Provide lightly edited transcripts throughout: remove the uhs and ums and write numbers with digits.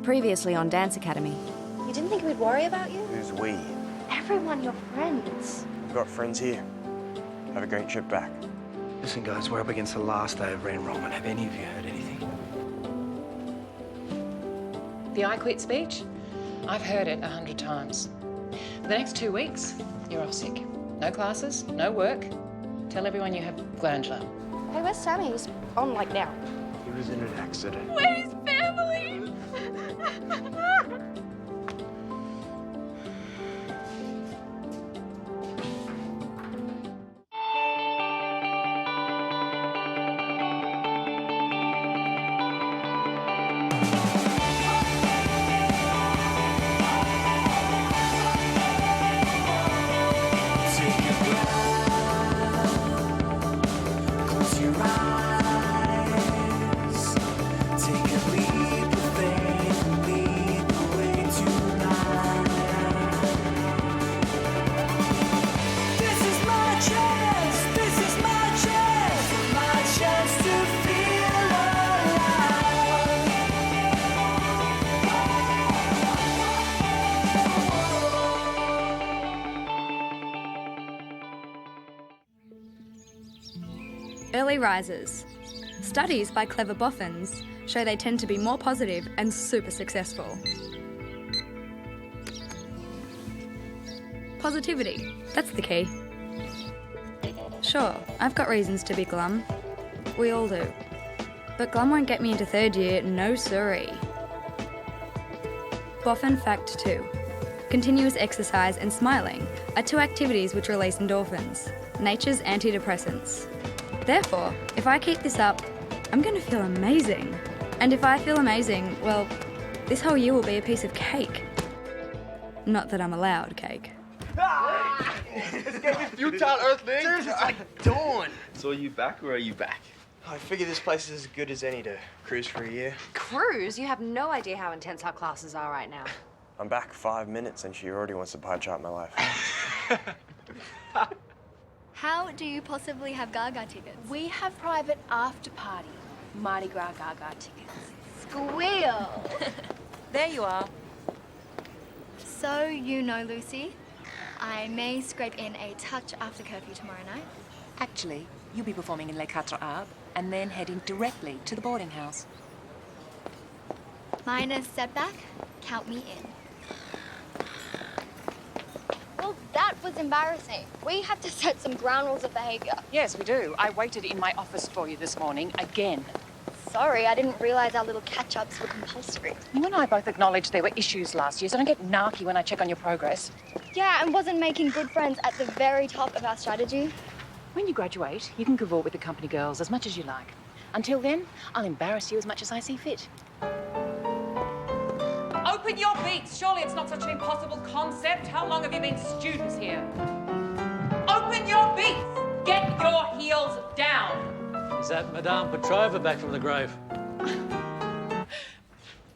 Previously on Dance Academy. You didn't think we'd worry about you? Who's we? Everyone, your friends. We've got friends here. Have a great trip back. Listen, guys, we're up against the last day of re-enrollment. Have any of you heard anything? The I Quit speech? I've heard it 100 times. The next 2 weeks, you're off sick. No classes, no work. Tell everyone you have glandular. Hey, where's Sammy? He's on, like, now. He was in an accident. Where's family? Early risers. Studies by clever boffins show they tend to be more positive and super successful. Positivity, that's the key. Sure, I've got reasons to be glum. We all do. But glum won't get me into third year, no siree. Boffin fact 2. Continuous exercise and smiling are two activities which release endorphins, nature's antidepressants. Therefore, if I keep this up, I'm going to feel amazing. And if I feel amazing, well, this whole year will be a piece of cake. Not that I'm allowed cake. Escaping futile earthling! It's like dawn! So are you back or are you back? I figure this place is as good as any to cruise for a year. Cruise? You have no idea how intense our classes are right now. I'm back 5 minutes and she already wants to pie chart my life. How do you possibly have Gaga tickets? We have private after-party Mardi Gras Gaga tickets. Squeal! There you are. So, you know, Lucy, I may scrape in a touch after curfew tomorrow night. Actually, you'll be performing in Les Quatre Arbres and then heading directly to the boarding house. Minor setback, count me in. Well, that was embarrassing. We have to set some ground rules of behaviour. Yes, we do. I waited in my office for you this morning again. Sorry, I didn't realise our little catch-ups were compulsory. You and I both acknowledged there were issues last year, so don't get narky when I check on your progress. Yeah, and wasn't making good friends at the very top of our strategy. When you graduate, you can cavort with the company girls as much as you like. Until then, I'll embarrass you as much as I see fit. Open your beaks! Surely it's not such an impossible concept. How long have you been students here? Open your beaks! Get your heels down! Is that Madame Petrova back from the grave?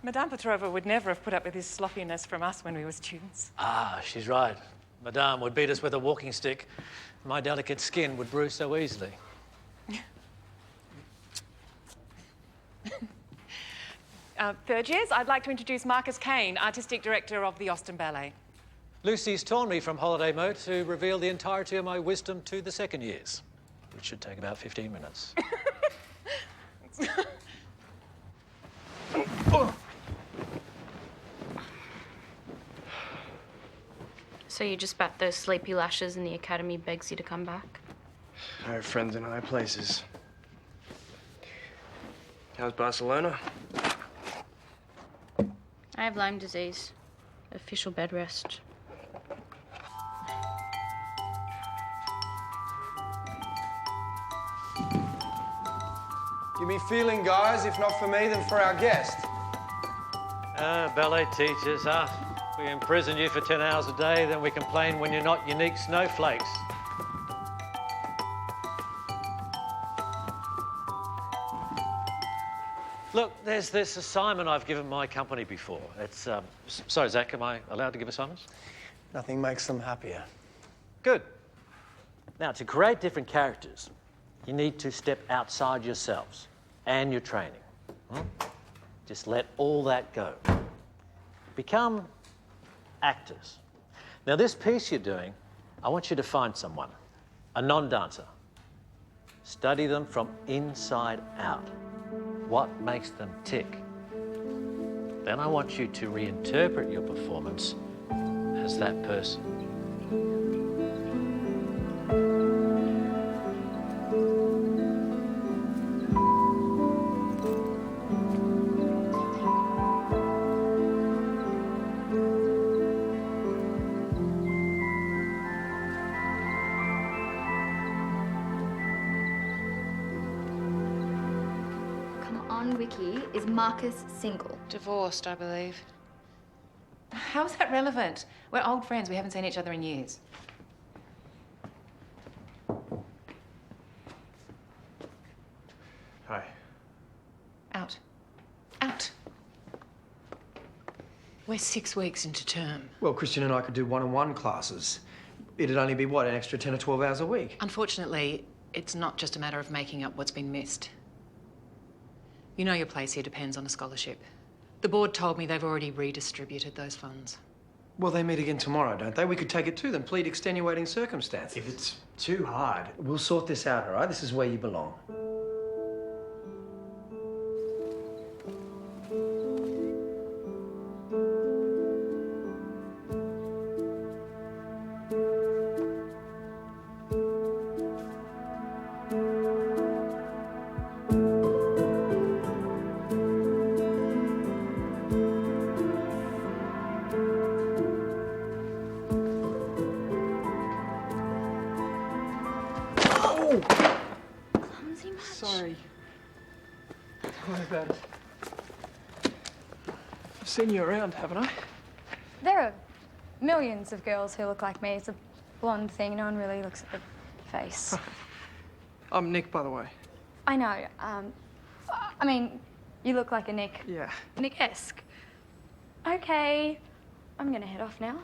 Madame Petrova would never have put up with his sloppiness from us when we were students. Ah, she's right. Madame would beat us with a walking stick. My delicate skin would bruise so easily. Third years, I'd like to introduce Marcus Kane, Artistic Director of the Austin Ballet. Lucy's torn me from holiday mode to reveal the entirety of my wisdom to the second years, which should take about 15 minutes. So you just bat those sleepy lashes and the academy begs you to come back? I have friends in high places. How's Barcelona? I have Lyme disease. Official bed rest. Give me feeling, guys. If not for me, then for our guest. Ballet teachers, huh? We imprison you for 10 hours a day, then we complain when you're not unique snowflakes. Look, there's this assignment I've given my company before. It's, sorry, Zach, am I allowed to give assignments? Nothing makes them happier. Good. Now, to create different characters, you need to step outside yourselves and your training. Just let all that go. become actors. Now, this piece you're doing, I want you to find someone, a non-dancer. Study them from inside out. What makes them tick? Then I want you to reinterpret your performance as that person. On Wiki, is Marcus single? Divorced, I believe. How's that relevant? We're old friends. We haven't seen each other in years. Hi. Out. Out. We're 6 weeks into term. Well, Christian and I could do one-on-one classes. It'd only be, what, an extra 10 or 12 hours a week? Unfortunately, it's not just a matter of making up what's been missed. You know your place here depends on a scholarship. The board told me they've already redistributed those funds. Well, they meet again tomorrow, don't they? We could take it to them, plead extenuating circumstances. If it's too hard. We'll sort this out, all right? This is where you belong. Clumsy much? Sorry. Don't worry about it. I've seen you around, haven't I? There are millions of girls who look like me. It's a blonde thing. No one really looks at the face. I'm Nick, by the way. I know. I mean, you look like a Nick. Yeah. Nick-esque. Okay. I'm gonna head off now.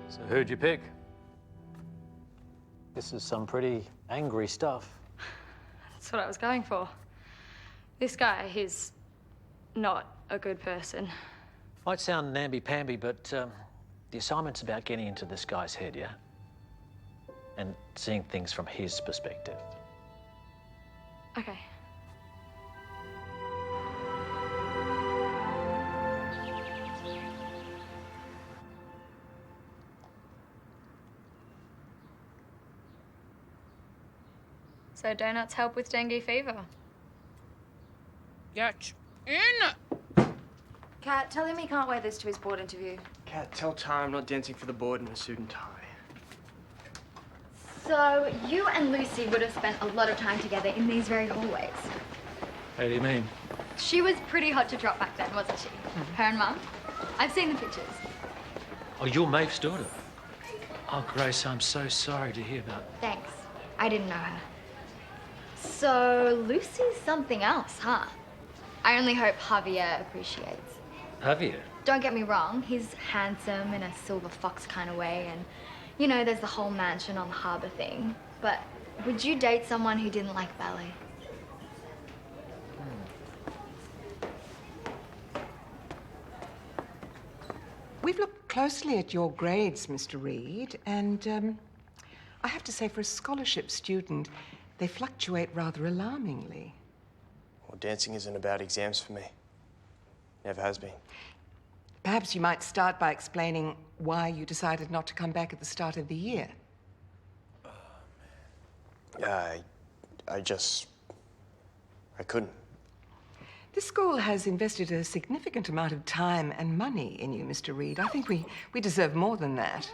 So who'd you pick? This is some pretty angry stuff. That's what I was going for. This guy, he's not a good person. Might sound namby-pamby, but the assignment's about getting into this guy's head, yeah? And seeing things from his perspective. Okay. So donuts help with dengue fever. Get in! Kat, tell him he can't wear this to his board interview. Kat, tell Ty I'm not dancing for the board in a suit and tie. So, you and Lucy would have spent a lot of time together in these very hallways. How do you mean? She was pretty hot to trot back then, wasn't she? Her and Mum? I've seen the pictures. Oh, you're Maeve's daughter. Oh, Grace, I'm so sorry to hear about. Thanks. I didn't know her. So, Lucy's something else, huh? I only hope Javier appreciates. Javier? Don't get me wrong, he's handsome in a silver fox kind of way, and, you know, there's the whole mansion on the harbour thing. But would you date someone who didn't like ballet? We've looked closely at your grades, Mr. Reed, and I have to say, for a scholarship student, they fluctuate rather alarmingly. Well, dancing isn't about exams for me. Never has been. Perhaps you might start by explaining why you decided not to come back at the start of the year. I couldn't. This school has invested a significant amount of time and money in you, Mr. Reed. I think we deserve more than that.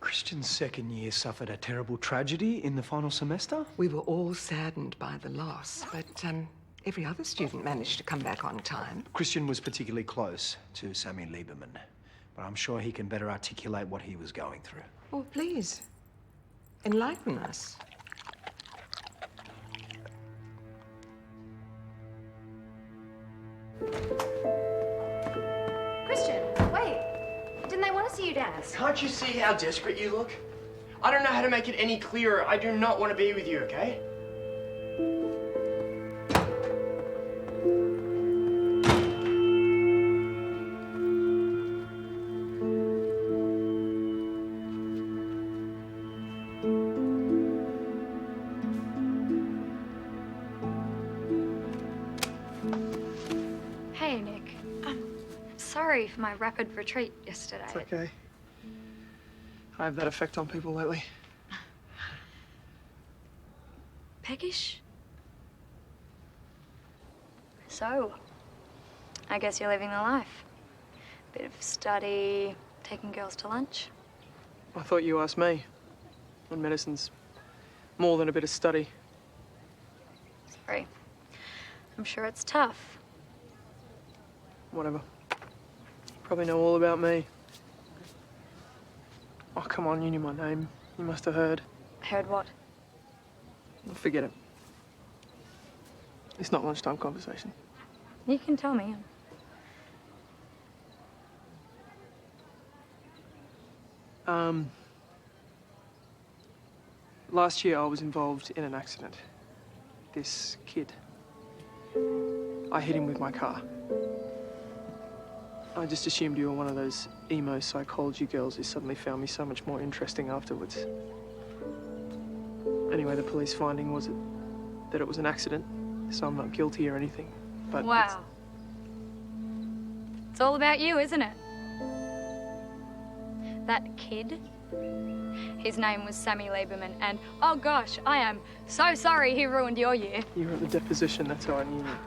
Christian's second year suffered a terrible tragedy in the final semester. We were all saddened by the loss, but every other student managed to come back on time. Christian was particularly close to Sammy Lieberman. but I'm sure he can better articulate what he was going through. Oh, please. Enlighten us. Christian, wait. Didn't they want to see you dance? Can't you see how desperate you look? I don't know how to make it any clearer. I do not want to be with you, okay? Hey, Nick. Sorry for my rapid retreat yesterday. It's okay. I have that effect on people lately. Peckish? So, I guess you're living the life. Bit of study, taking girls to lunch. I thought you asked me. And medicine's more than a bit of study. Sorry. I'm sure it's tough. Whatever. Probably know all about me. Oh, come on, you knew my name. You must have heard. Heard what? Forget it. It's not lunchtime conversation. You can tell me. Last year I was involved in an accident. This kid. I hit him with my car. I just assumed you were one of those emo psychology girls who suddenly found me so much more interesting afterwards. Anyway, the police finding was that it was an accident, so I'm not guilty or anything. But wow. It's all about you, isn't it? That kid, his name was Sammy Lieberman, and oh gosh, I am so sorry he ruined your year. You were at the deposition, that's how I knew you.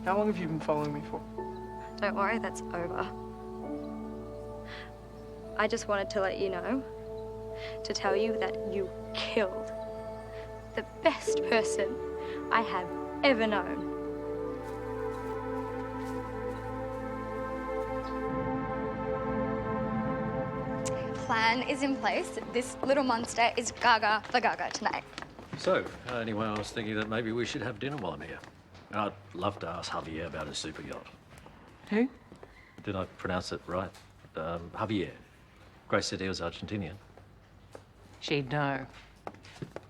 How long have you been following me for? Don't worry, that's over. I just wanted to let you know, to tell you that you killed the best person I have ever known. Plan is in place. This little monster is gaga for gaga tonight. So, anyway, I was thinking that maybe we should have dinner while I'm here. I'd love to ask Javier about his super yacht. Who? Did I pronounce it right? Javier. Grace said he was Argentinian. She'd know.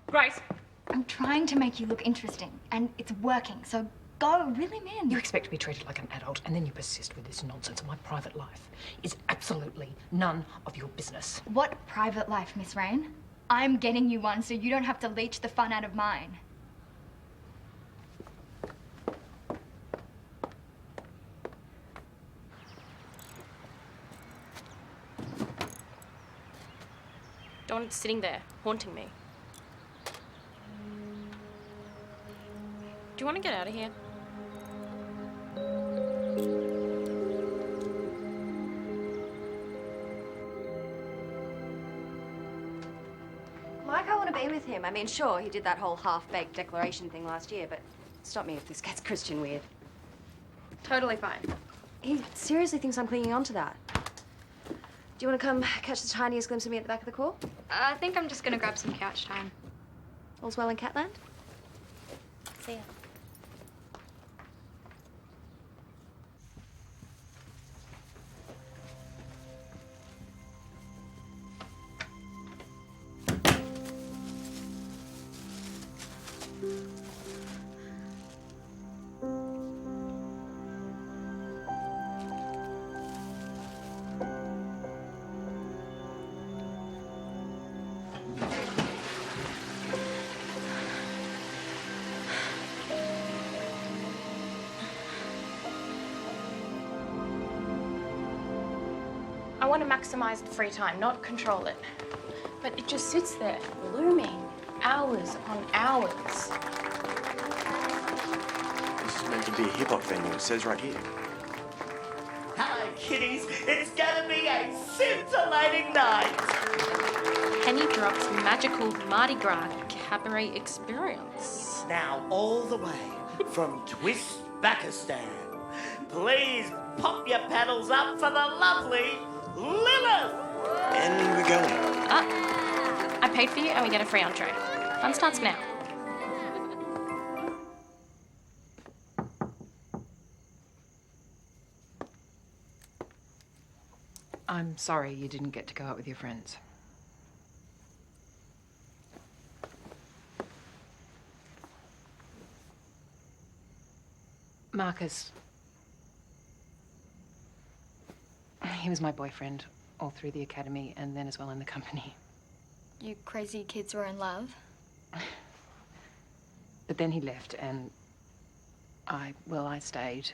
Grace. I'm trying to make you look interesting, and it's working, so go, really, man. You expect to be treated like an adult, and then you persist with this nonsense, and my private life is absolutely none of your business. What private life, Miss Rain? I'm getting you one so you don't have to leech the fun out of mine. Don't want it sitting there, haunting me. Do you want to get out of here? Like I want to be with him. I mean, sure, he did that whole half-baked declaration thing last year, but stop me if this gets Christian weird. Totally fine. He seriously thinks I'm clinging on to that. Do you want to come catch the tiniest glimpse of me at the back of the call? I think I'm just gonna grab some couch time. All's well in Catland? See ya. I want to maximize the free time, not control it. But it just sits there, looming, hours upon hours. This is meant to be a hip-hop venue. It says right here. Hello, kiddies. It's gonna be a scintillating night. Penny Drop's magical Mardi Gras cabaret experience. Now, all the way from Twist Bakistan, please pop your paddles up for the lovely Lily. I paid for you and we get a free entree. Fun starts now. I'm sorry you didn't get to go out with your friends. Marcus. He was my boyfriend all through the academy and then as well in the company. You crazy kids were in love? But then he left and I stayed.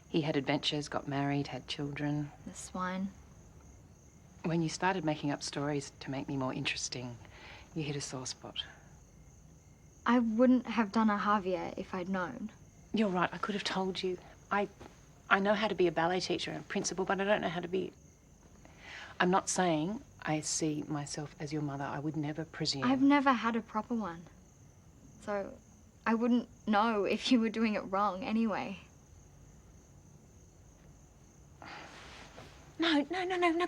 He had adventures, got married, had children. The swine. When you started making up stories to make me more interesting, you hit a sore spot. I wouldn't have done a Javier if I'd known. You're right, I could have told you. I know how to be a ballet teacher and a principal, but I don't know how to be... I'm not saying I see myself as your mother. I would never presume. I've never had a proper one. So I wouldn't know if you were doing it wrong anyway. No,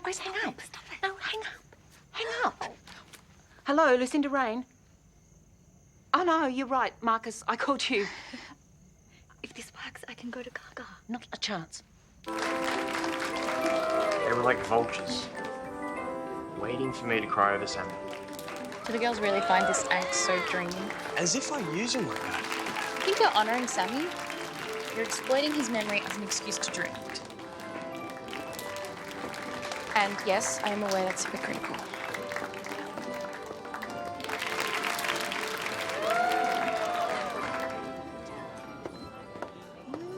Grace, hang up. Stop it. No, hang up. Hang up. Hello, Lucinda Rain. Oh, no, you're right, Marcus. I called you. If this works, I can go to Gaga. Not a chance. They were like vultures, waiting for me to cry over salmon. Do the girls really find this act so dreamy? As if I use him like that. I think you're honouring Sammy. You're exploiting his memory as an excuse to dream. And yes, I am aware that's hypocritical.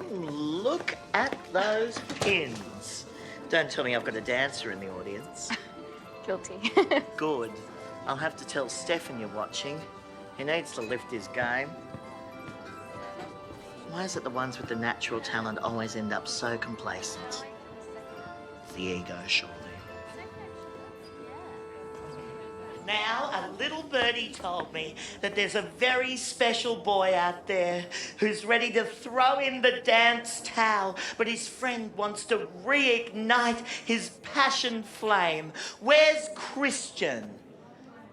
Look at those pins. Don't tell me I've got a dancer in the audience. Guilty. Good. I'll have to tell Stefan you're watching. He needs to lift his game. Why is it the ones with the natural talent always end up so complacent? It's the ego, surely. Now, a little birdie told me that there's a very special boy out there who's ready to throw in the dance towel, but his friend wants to reignite his passion flame. Where's Christian?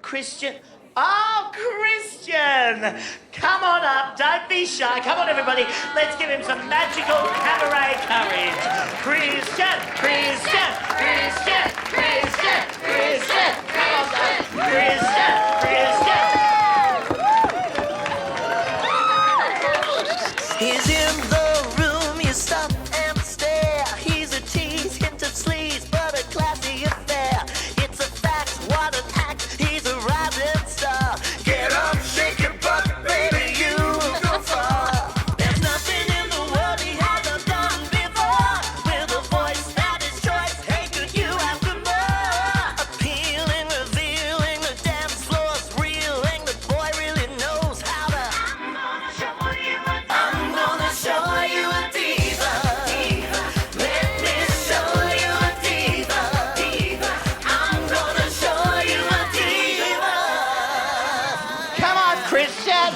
Christian? Oh, Christian! Come on up, don't be shy. Come on, everybody. Let's give him some magical cabaret courage. Christian! Christian! Christian! Christian! Christian! Come on, guys. Christian! Christian! He's in the room, you stop and stare. He's a tease, hint of sleaze, but a classy affair. It's a fact, what an act. He's a rising star. Get up, shake your butt, baby, you will go far. There's nothing in the world he hasn't done before. With a voice that is choice, hey, could you ask for more? Appealing, revealing, the dance floor's reeling. The boy really knows how to. I'm gonna show you a diva. Let me show you a diva. I'm gonna show you a diva. Come on, Christian.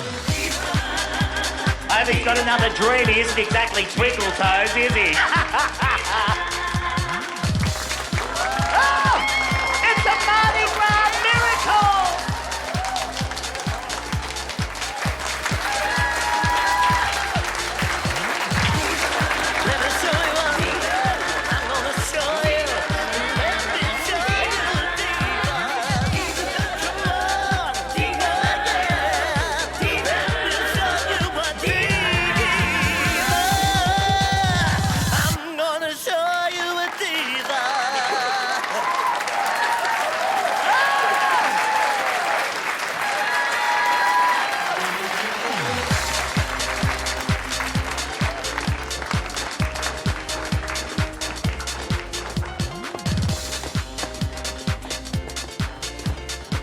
I hope he's got another dream. He isn't exactly Twinkle Toes, is he? Oh, it's a Mardi Gras miracle! Let me show you a diva. I'm gonna show you. Let me show you a diva. Come on, diva, yeah. Diva, let me show you a diva. I'm gonna show you a diva.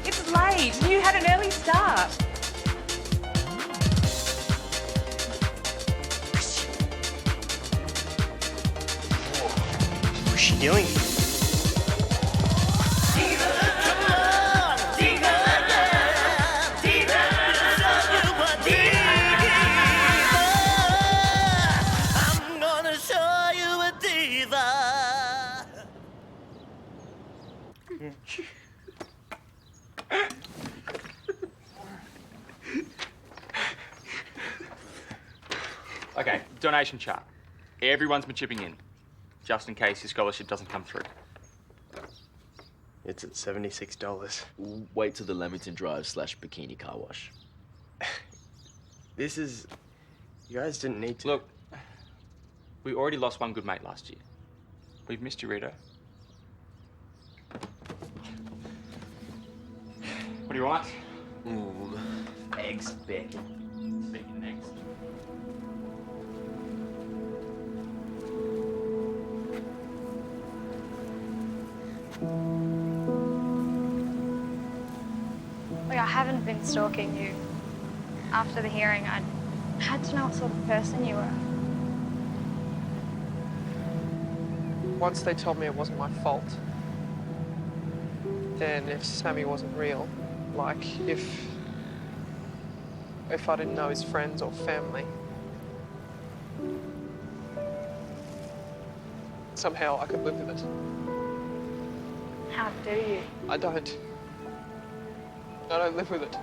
It's late. You had an early start. What's she doing? I'm gonna show you a diva. donation chart. Everyone's been chipping in, just in case your scholarship doesn't come through. It's at $76. Wait till the Leamington Drive / bikini car wash. This is... You guys didn't need to. Look, we already lost one good mate last year. We've missed you, Rita. What do you want? Ooh, eggs, bacon. Bacon and eggs. Look, I haven't been stalking you. After the hearing, I had to know what sort of person you were. Once they told me it wasn't my fault, then if Sammy wasn't real, like if I didn't know his friends or family, somehow I could live with it. How do you? I don't. I don't live with it.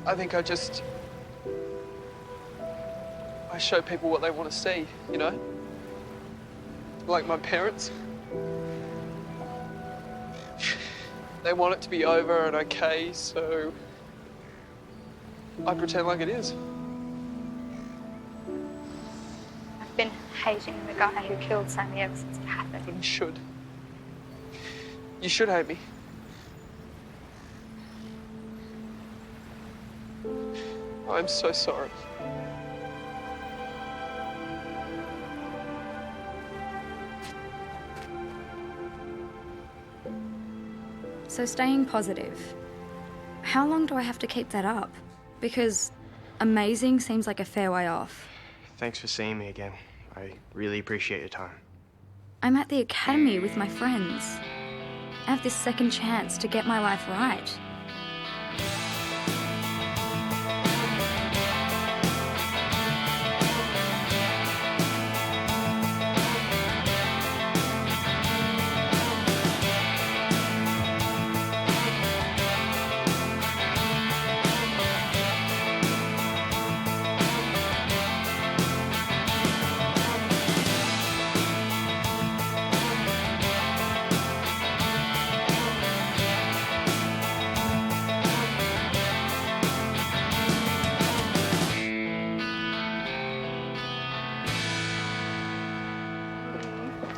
I think I show people what they want to see, you know? Like my parents. They want it to be over and okay, so I pretend like it is. I've been hating the guy who killed Sammy ever since it happened. You should. You should hate me. I'm so sorry. So staying positive. How long do I have to keep that up? Because amazing seems like a fair way off. Thanks for seeing me again. I really appreciate your time. I'm at the academy with my friends. I have this second chance to get my life right.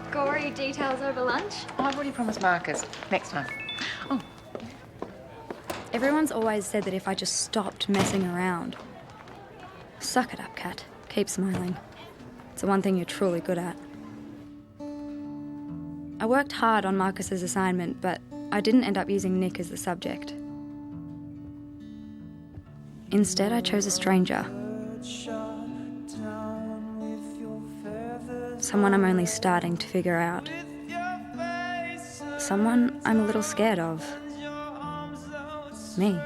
Gory details over lunch? Oh, I've already promised Marcus. Next time. Oh. Everyone's always said that if I just stopped messing around. Suck it up, Kat. Keep smiling. It's the one thing you're truly good at. I worked hard on Marcus's assignment, but I didn't end up using Nick as the subject. Instead, I chose a stranger. Someone I'm only starting to figure out. Someone I'm a little scared of. Me.